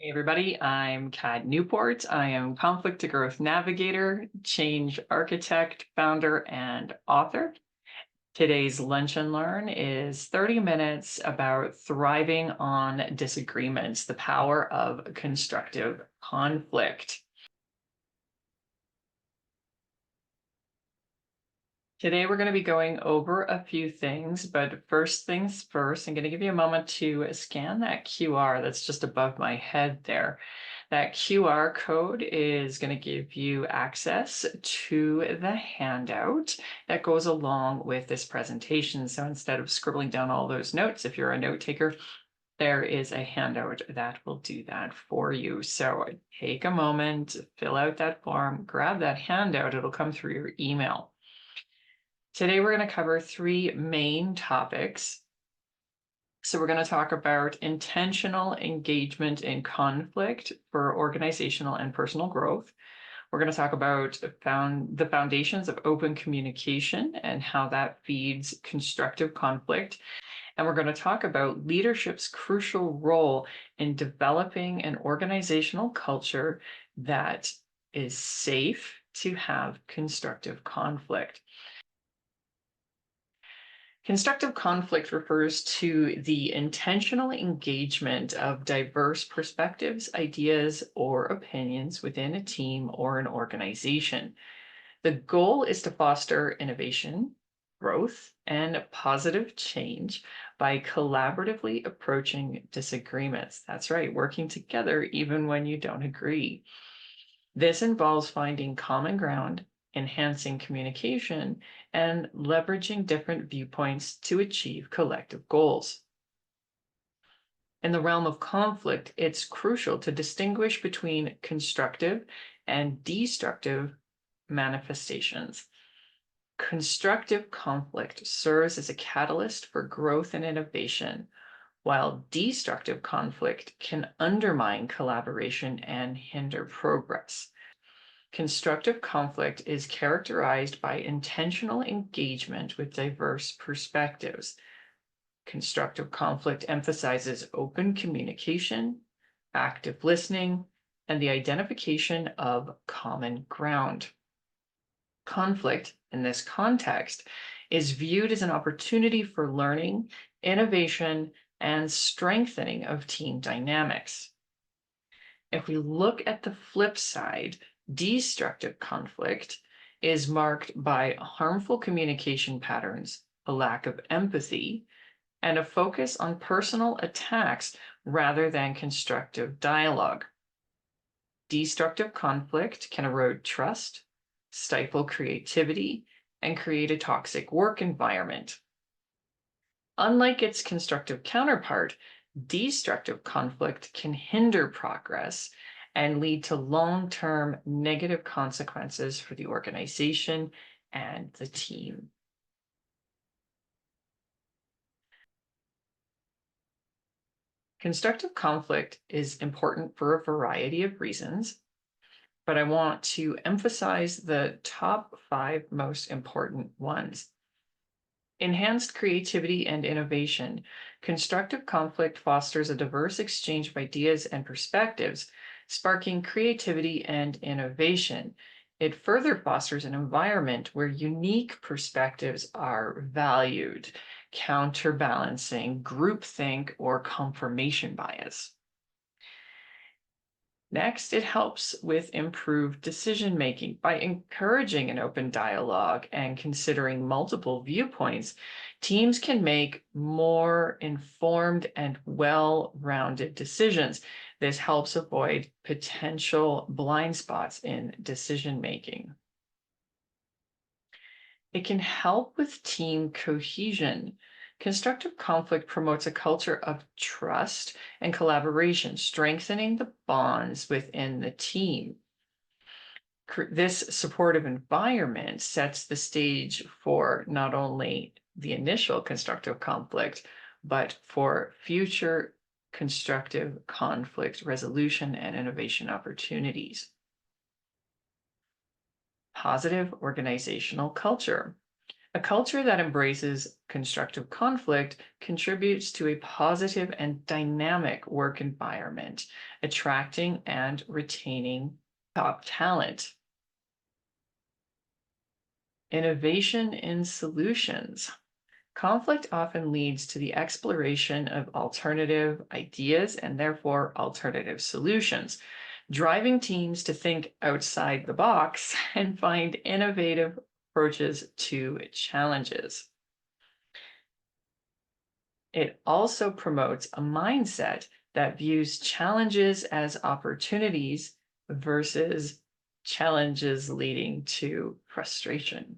Hey everybody, I'm Kat Newport. I am Conflict to Growth Navigator, Change Architect, Founder, and Author. Today's Lunch and Learn is 30 minutes about thriving on disagreements, the power of constructive conflict. Today we're going to be going over a few things, but first things first, I'm going to give you a moment to scan that QR that's just above my head there. That QR code is going to give you access to the handout that goes along with this presentation. So instead of scribbling down all those notes, if you're a note taker, there is a handout that will do that for you. So take a moment, fill out that form, grab that handout, it'll come through your email. Today, we're going to cover three main topics. So we're going to talk about intentional engagement in conflict for organizational and personal growth. We're going to talk about the foundations of open communication and how that feeds constructive conflict. And we're going to talk about leadership's crucial role in developing an organizational culture that is safe to have constructive conflict. Constructive conflict refers to the intentional engagement of diverse perspectives, ideas, or opinions within a team or an organization. The goal is to foster innovation, growth, and positive change by collaboratively approaching disagreements. That's right, working together even when you don't agree. This involves finding common ground, enhancing communication, and leveraging different viewpoints to achieve collective goals. In the realm of conflict, it's crucial to distinguish between constructive and destructive manifestations. Constructive conflict serves as a catalyst for growth and innovation, while destructive conflict can undermine collaboration and hinder progress. Constructive conflict is characterized by intentional engagement with diverse perspectives. Constructive conflict emphasizes open communication, active listening, and the identification of common ground. Conflict, in this context, is viewed as an opportunity for learning, innovation, and strengthening of team dynamics. If we look at the flip side, destructive conflict is marked by harmful communication patterns, a lack of empathy, and a focus on personal attacks rather than constructive dialogue. Destructive conflict can erode trust, stifle creativity, and create a toxic work environment. Unlike its constructive counterpart, destructive conflict can hinder progress and lead to long-term negative consequences for the organization and the team. Constructive conflict is important for a variety of reasons, but I want to emphasize the top 5 most important ones. Enhanced creativity and innovation. Constructive conflict fosters a diverse exchange of ideas and perspectives, sparking creativity and innovation. It further fosters an environment where unique perspectives are valued, counterbalancing groupthink or confirmation bias. Next, it helps with improved decision-making. By encouraging an open dialogue and considering multiple viewpoints, teams can make more informed and well-rounded decisions. This helps avoid potential blind spots in decision-making. It can help with team cohesion. Constructive conflict promotes a culture of trust and collaboration, strengthening the bonds within the team. This supportive environment sets the stage for not only the initial constructive conflict, but for future constructive conflict resolution and innovation opportunities. Positive organizational culture. A culture that embraces constructive conflict contributes to a positive and dynamic work environment, attracting and retaining top talent. Innovation in solutions. Conflict often leads to the exploration of alternative ideas and therefore alternative solutions, driving teams to think outside the box and find innovative approaches to challenges. It also promotes a mindset that views challenges as opportunities versus challenges leading to frustration.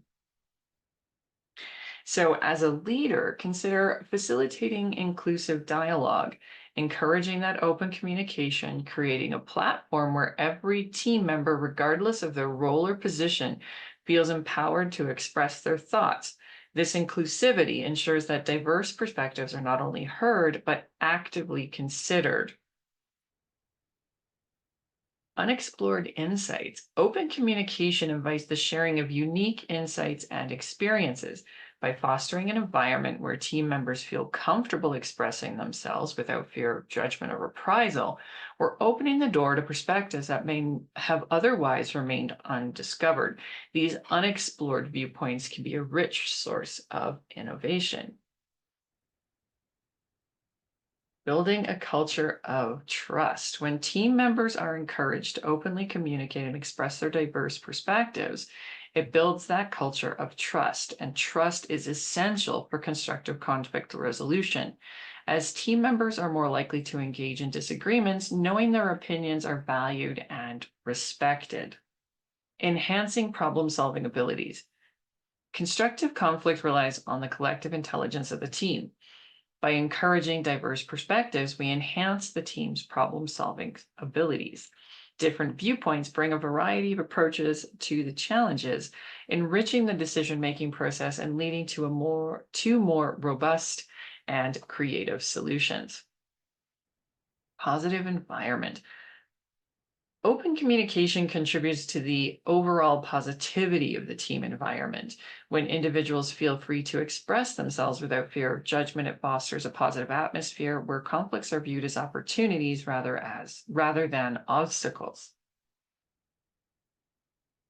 So, as a leader, consider facilitating inclusive dialogue, encouraging that open communication, creating a platform where every team member, regardless of their role or position, feels empowered to express their thoughts. This inclusivity ensures that diverse perspectives are not only heard, but actively considered. Unexplored insights. Open communication invites the sharing of unique insights and experiences. By fostering an environment where team members feel comfortable expressing themselves without fear of judgment or reprisal, we're opening the door to perspectives that may have otherwise remained undiscovered. These unexplored viewpoints can be a rich source of innovation. Building a culture of trust. When team members are encouraged to openly communicate and express their diverse perspectives, it builds that culture of trust, and trust is essential for constructive conflict resolution. As team members are more likely to engage in disagreements, knowing their opinions are valued and respected. Enhancing problem solving abilities. Constructive conflict relies on the collective intelligence of the team. By encouraging diverse perspectives, we enhance the team's problem solving abilities. Different viewpoints bring a variety of approaches to the challenges, enriching the decision making process and leading to more robust and creative solutions. Positive environment. Open communication contributes to the overall positivity of the team environment. When individuals feel free to express themselves without fear of judgment, it fosters a positive atmosphere where conflicts are viewed as opportunities rather than obstacles.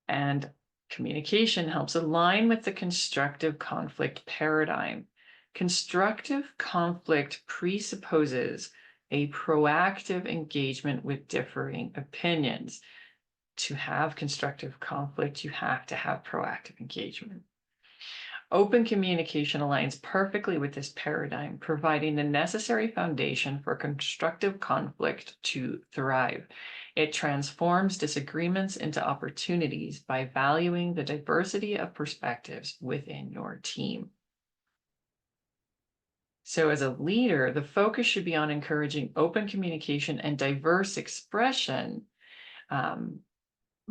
And communication helps align with the constructive conflict paradigm. Constructive conflict presupposes a proactive engagement with differing opinions. To have constructive conflict, you have to have proactive engagement. Open communication aligns perfectly with this paradigm, providing the necessary foundation for constructive conflict to thrive. It transforms disagreements into opportunities by valuing the diversity of perspectives within your team. So, as a leader, the focus should be on encouraging open communication and diverse expression. Um,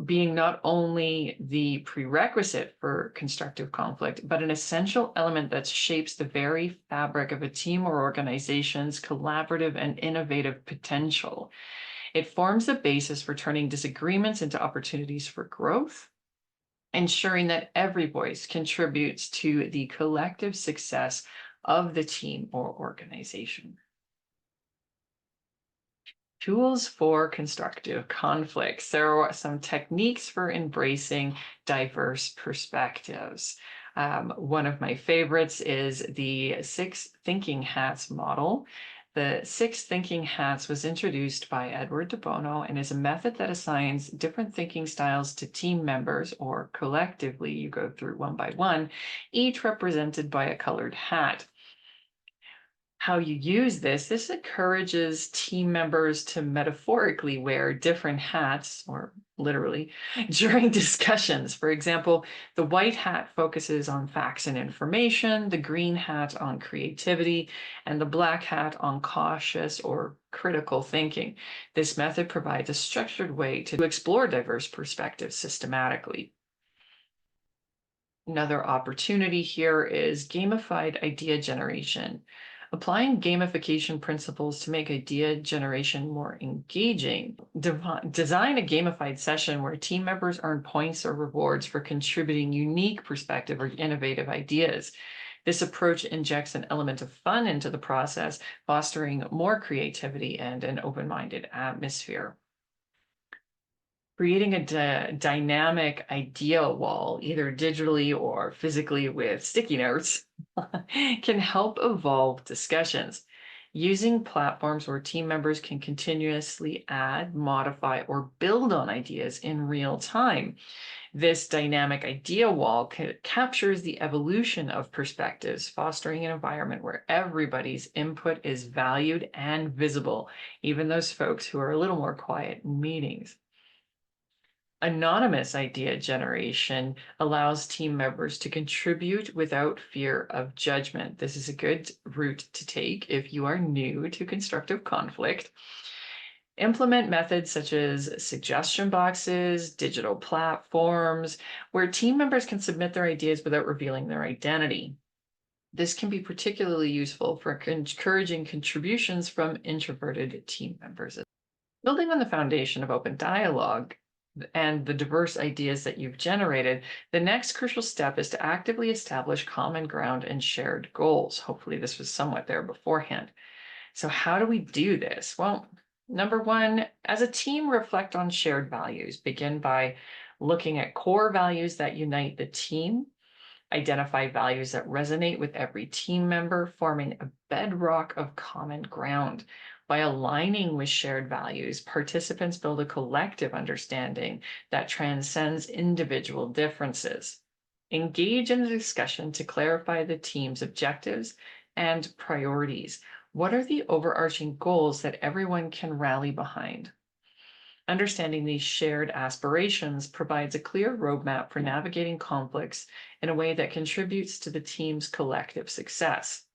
Being not only the prerequisite for constructive conflict, but an essential element that shapes the very fabric of a team or organization's collaborative and innovative potential. It forms the basis for turning disagreements into opportunities for growth, ensuring that every voice contributes to the collective success of the team or organization. Tools for constructive conflicts. There are some techniques for embracing diverse perspectives. One of my favorites is the six thinking hats model. The six thinking hats was introduced by Edward de Bono and is a method that assigns different thinking styles to team members, or collectively, you go through one by one, each represented by a colored hat. How you use this encourages team members to metaphorically wear different hats, or literally, during discussions. For example, the white hat focuses on facts and information, the green hat on creativity, and the black hat on cautious or critical thinking. This method provides a structured way to explore diverse perspectives systematically. Another opportunity here is gamified idea generation. Applying gamification principles to make idea generation more engaging. Design a gamified session where team members earn points or rewards for contributing unique perspective or innovative ideas. This approach injects an element of fun into the process, fostering more creativity and an open-minded atmosphere. Creating a dynamic idea wall, either digitally or physically with sticky notes, can help evolve discussions. Using platforms where team members can continuously add, modify, or build on ideas in real time. This dynamic idea wall captures the evolution of perspectives, fostering an environment where everybody's input is valued and visible, even those folks who are a little more quiet in meetings. Anonymous idea generation allows team members to contribute without fear of judgment. This is a good route to take if you are new to constructive conflict. Implement methods such as suggestion boxes, digital platforms, where team members can submit their ideas without revealing their identity. This can be particularly useful for encouraging contributions from introverted team members. Building on the foundation of open dialogue and the diverse ideas that you've generated, the next crucial step is to actively establish common ground and shared goals. Hopefully, this was somewhat there beforehand. So, how do we do this? Well, number one, as a team, reflect on shared values. Begin by looking at core values that unite the team. Identify values that resonate with every team member, forming a bedrock of common ground. By aligning with shared values, participants build a collective understanding that transcends individual differences. Engage in a discussion to clarify the team's objectives and priorities. What are the overarching goals that everyone can rally behind? Understanding these shared aspirations provides a clear roadmap for navigating conflicts in a way that contributes to the team's collective success.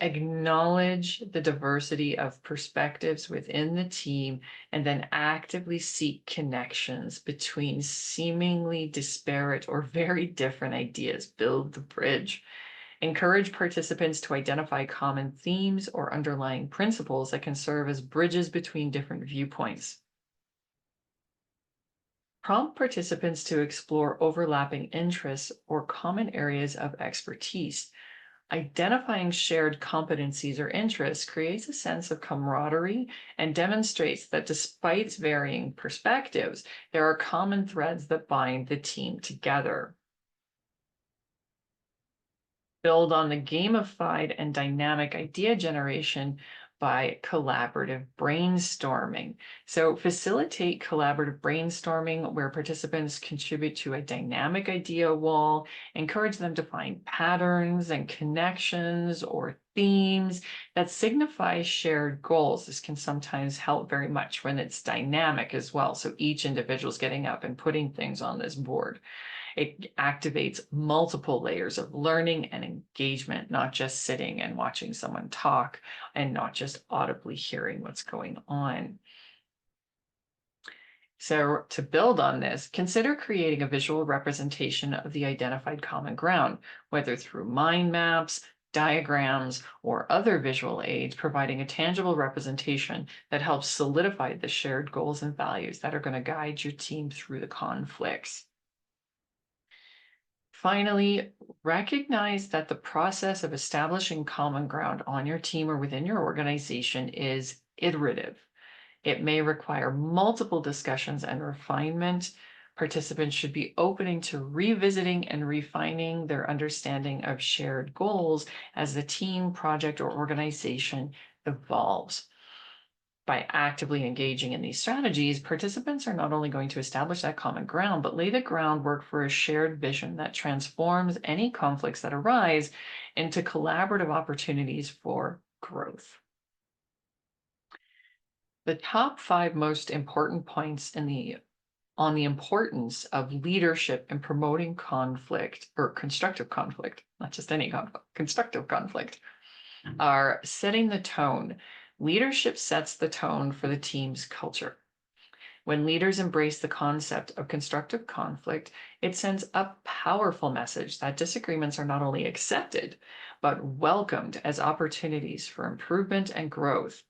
Acknowledge the diversity of perspectives within the team and then actively seek connections between seemingly disparate or very different ideas. Build the bridge. Encourage participants to identify common themes or underlying principles that can serve as bridges between different viewpoints. Prompt participants to explore overlapping interests or common areas of expertise. Identifying shared competencies or interests creates a sense of camaraderie and demonstrates that despite varying perspectives, there are common threads that bind the team together. Build on the gamified and dynamic idea generation by collaborative brainstorming. So facilitate collaborative brainstorming where participants contribute to a dynamic idea wall, encourage them to find patterns and connections or themes that signify shared goals. This can sometimes help very much when it's dynamic as well. So each individual is getting up and putting things on this board. It activates multiple layers of learning and engagement, not just sitting and watching someone talk and not just audibly hearing what's going on. So to build on this, consider creating a visual representation of the identified common ground, whether through mind maps, diagrams, or other visual aids, providing a tangible representation that helps solidify the shared goals and values that are going to guide your team through the conflicts. Finally, recognize that the process of establishing common ground on your team or within your organization is iterative. It may require multiple discussions and refinement. Participants should be open to revisiting and refining their understanding of shared goals as the team, project, or organization evolves. By actively engaging in these strategies, participants are not only going to establish that common ground, but lay the groundwork for a shared vision that transforms any conflicts that arise into collaborative opportunities for growth. The top 5 most important points on the importance of leadership in promoting conflict or constructive conflict, not just any conflict, constructive conflict, are setting the tone. Leadership sets the tone for the team's culture. When leaders embrace the concept of constructive conflict, it sends a powerful message that disagreements are not only accepted, but welcomed as opportunities for improvement and growth.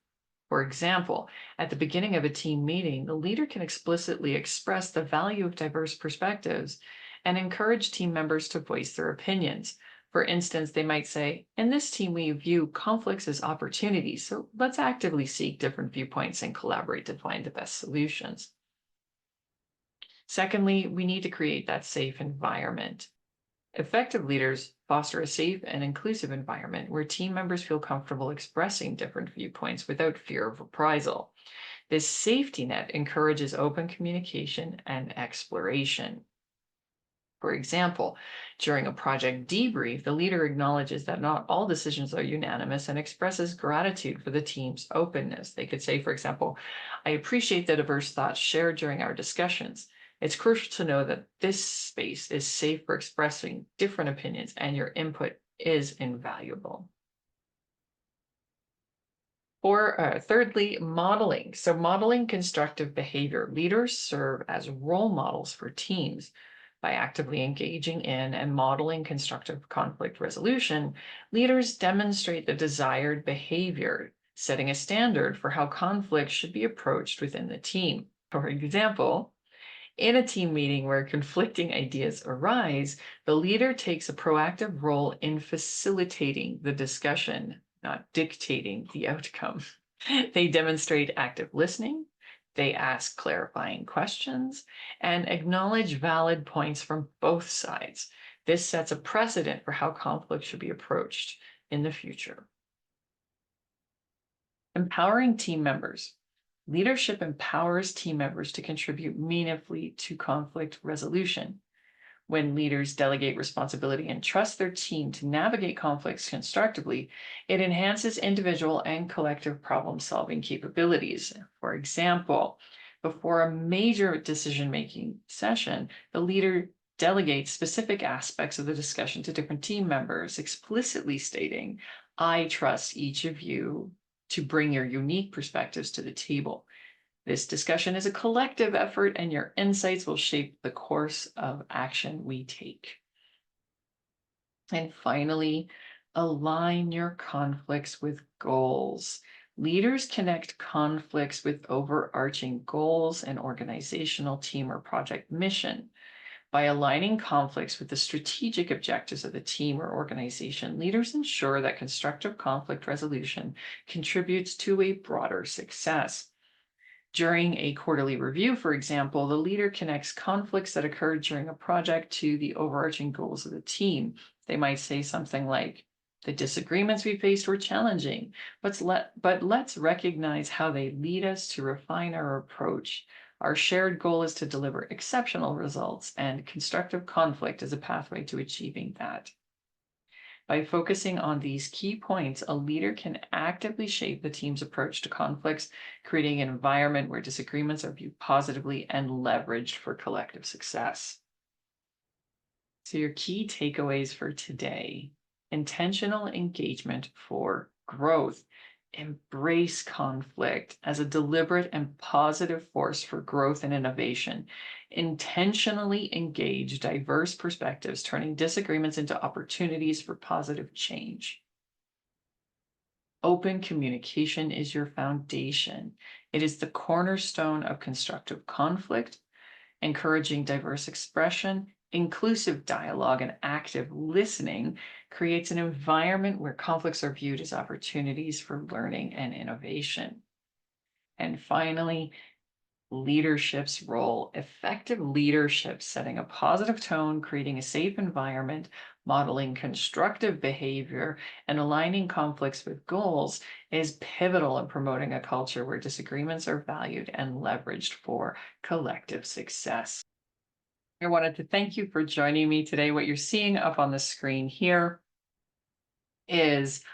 For example, at the beginning of a team meeting, the leader can explicitly express the value of diverse perspectives and encourage team members to voice their opinions. For instance, they might say, in this team, we view conflicts as opportunities, so let's actively seek different viewpoints and collaborate to find the best solutions. Secondly, we need to create that safe environment. Effective leaders foster a safe and inclusive environment where team members feel comfortable expressing different viewpoints without fear of reprisal. This safety net encourages open communication and exploration. For example, during a project debrief, the leader acknowledges that not all decisions are unanimous and expresses gratitude for the team's openness. They could say, for example, I appreciate the diverse thoughts shared during our discussions. It's crucial to know that this space is safe for expressing different opinions and your input is invaluable. Or thirdly, modeling. So modeling constructive behavior. Leaders serve as role models for teams. By actively engaging in and modeling constructive conflict resolution, leaders demonstrate the desired behavior, setting a standard for how conflict should be approached within the team. For example, in a team meeting where conflicting ideas arise, the leader takes a proactive role in facilitating the discussion, not dictating the outcome. They demonstrate active listening, they ask clarifying questions, and acknowledge valid points from both sides. This sets a precedent for how conflict should be approached in the future. Empowering team members. Leadership empowers team members to contribute meaningfully to conflict resolution. When leaders delegate responsibility and trust their team to navigate conflicts constructively, it enhances individual and collective problem-solving capabilities. For example, before a major decision-making session, the leader delegates specific aspects of the discussion to different team members, explicitly stating, I trust each of you to bring your unique perspectives to the table. This discussion is a collective effort, and your insights will shape the course of action we take. And finally, align your conflicts with goals. Leaders connect conflicts with overarching goals and organizational team or project mission. By aligning conflicts with the strategic objectives of the team or organization, leaders ensure that constructive conflict resolution contributes to a broader success. During a quarterly review, for example, the leader connects conflicts that occurred during a project to the overarching goals of the team. They might say something like, the disagreements we faced were challenging, but let's recognize how they lead us to refine our approach. Our shared goal is to deliver exceptional results, and constructive conflict is a pathway to achieving that. By focusing on these key points, a leader can actively shape the team's approach to conflicts, creating an environment where disagreements are viewed positively and leveraged for collective success. So your key takeaways for today: intentional engagement for growth. Embrace conflict as a deliberate and positive force for growth and innovation. Intentionally engage diverse perspectives, turning disagreements into opportunities for positive change. Open communication is your foundation. It is the cornerstone of constructive conflict, encouraging diverse expression. Inclusive dialogue and active listening creates an environment where conflicts are viewed as opportunities for learning and innovation. And finally, leadership's role. Effective leadership, setting a positive tone, creating a safe environment, modeling constructive behavior, and aligning conflicts with goals is pivotal in promoting a culture where disagreements are valued and leveraged for collective success. I wanted to thank you for joining me today. What you're seeing up on the screen here is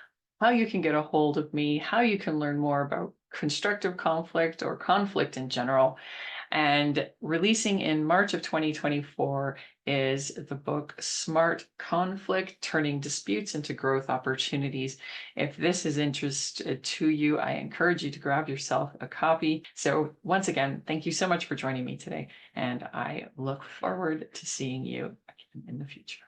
how you can get a hold of me, how you can learn more about constructive conflict or conflict in general. And releasing in March of 2024 is the book Smart Conflict: Turning Disputes into Growth Opportunities. If this is interest to you, I encourage you to grab yourself a copy. So once again, thank you so much for joining me today, and I look forward to seeing you again in the future.